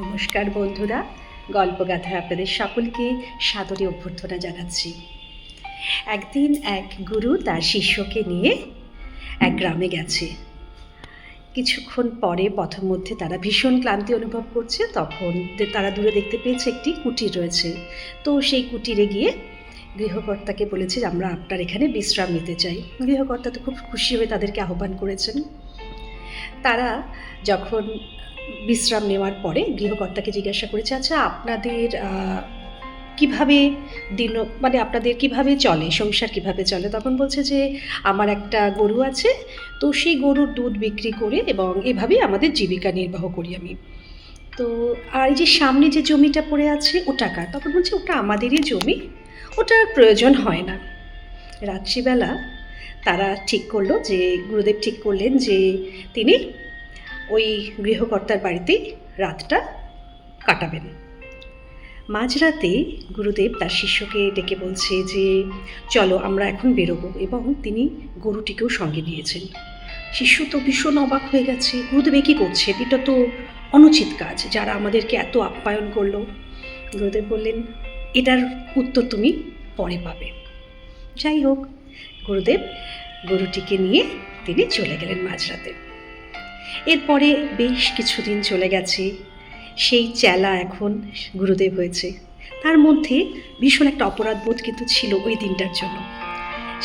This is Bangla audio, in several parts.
নমস্কার বন্ধুরা, গল্পগাথায় আপনাদের সকলকে সাদরে অভ্যর্থনা জানাচ্ছি। একদিন এক গুরু তার শিষ্যকে নিয়ে এক গ্রামে গেছে। কিছুক্ষণ পরে পথের মধ্যে তারা ভীষণ ক্লান্তি অনুভব করছে। তখন তারা দূরে দেখতে পেয়েছে একটি কুটির রয়েছে। তো সেই কুটিরে গিয়ে গৃহকর্তাকে বলেছে যে আমরা আপনার এখানে বিশ্রাম নিতে চাই। গৃহকর্তা তো খুব খুশি হয়ে তাদেরকে আহ্বান করেছেন। তারা যখন বিশ্রাম নেওয়ার পরে গৃহকর্তাকে জিজ্ঞাসা করেছে, আচ্ছা আপনাদের কিভাবে আপনাদের কিভাবে চলে, সংসার কিভাবে চলে? তখন বলছে যে আমার একটা গরু আছে, তো সেই গরুর দুধ বিক্রি করে এবং এভাবেই আমাদের জীবিকা নির্বাহ করি আমি। তো আর এই যে সামনে যে জমিটা পড়ে আছে ওটা কার? তখন বলছে ওটা আমাদেরই জমি, ওটার প্রয়োজন হয় না। রাত্রিবেলা তারা ঠিক করলো যে গুরুদেব ঠিক করলেন যে তিনি ওই গৃহকর্তার বাড়িতেই রাতটা কাটাবেন। মাঝরাতে গুরুদেব তার শিষ্যকে ডেকে বলছে যে চলো আমরা এখন বেরোবো, এবং তিনি গরুটিকেও সঙ্গে নিয়েছেন। শিষ্য তো ভীষণ অবাক হয়ে গেছে, গুরুদেব কী করছে, এটা তো অনুচিত কাজ, যারা আমাদেরকে এত আপ্যায়ন করলো। গুরুদেব বললেন এটার উত্তর তুমি পরে পাবে। যাই হোক, গুরুদেব গরুটিকে নিয়ে তিনি চলে গেলেন মাঝরাতে। এরপরে বেশ কিছুদিন চলে গেছে। সেই চেলা এখন গুরুদেব হয়েছে। তার মধ্যে ভীষণ একটা অপরাধবোধ কিন্তু ছিল ওই দিনটার জন্য।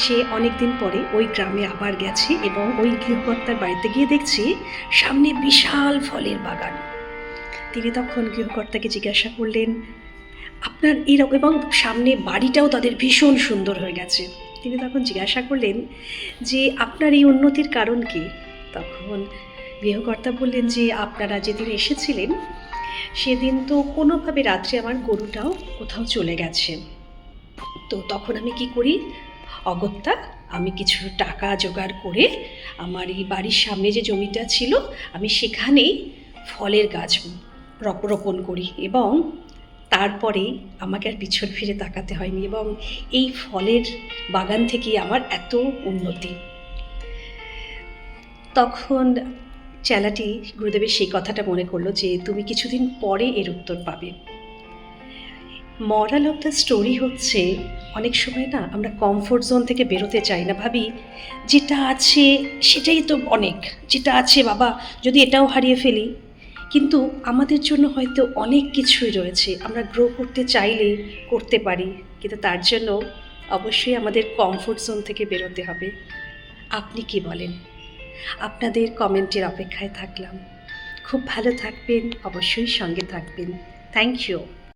সে অনেক দিন পরে ওই গ্রামে আবার গেছে এবং ওই গৃহকর্তার বাড়িতে গিয়ে দেখছে সামনে বিশাল ফলের বাগান। তিনি তখন গৃহকর্তাকে জিজ্ঞাসা করলেন আপনার এরকম, এবং সামনে বাড়িটাও তাদের ভীষণ সুন্দর হয়ে গেছে। তিনি তখন জিজ্ঞাসা করলেন যে আপনার এই উন্নতির কারণ কি? তখন গৃহকর্তা বললেন যে আপনারা যেদিন এসেছিলেন সেদিন তো কোনোভাবে রাত্রে আমার গরুটাও কোথাও চলে গেছে। তো তখন আমি কি করি, অগত্যা আমি কিছু টাকা জোগাড় করে আমার এই বাড়ির সামনে যে জমিটা ছিল আমি সেখানেই ফলের গাছ রোপণ করি, এবং তারপরে আমাকে আর পিছন ফিরে তাকাতে হয়নি, এবং এই ফলের বাগান থেকেই আমার এত উন্নতি। তখন চেলাটি গুরুদেবের সেই কথাটা মনে করলো যে তুমি কিছুদিন পরে এর উত্তর পাবে। মরাল অফ দ্য স্টোরি হচ্ছে, অনেক সময় না আমরা কমফোর্ট জোন থেকে বেরোতে চাই না, ভাবি যেটা আছে সেটাই তো অনেক, যেটা আছে বাবা যদি এটাও হারিয়ে ফেলি। কিন্তু আমাদের জন্য হয়তো অনেক কিছুই রয়েছে, আমরা গ্রো করতে চাইলে করতে পারি, কিন্তু তার জন্য অবশ্যই আমাদের কমফোর্ট জোন থেকে বেরোতে হবে। আপনি কি বলেন? আপনাদের কমেন্টের অপেক্ষায় থাকলাম। খুব ভালো থাকবেন, অবশ্যই সঙ্গে থাকবেন। Thank you.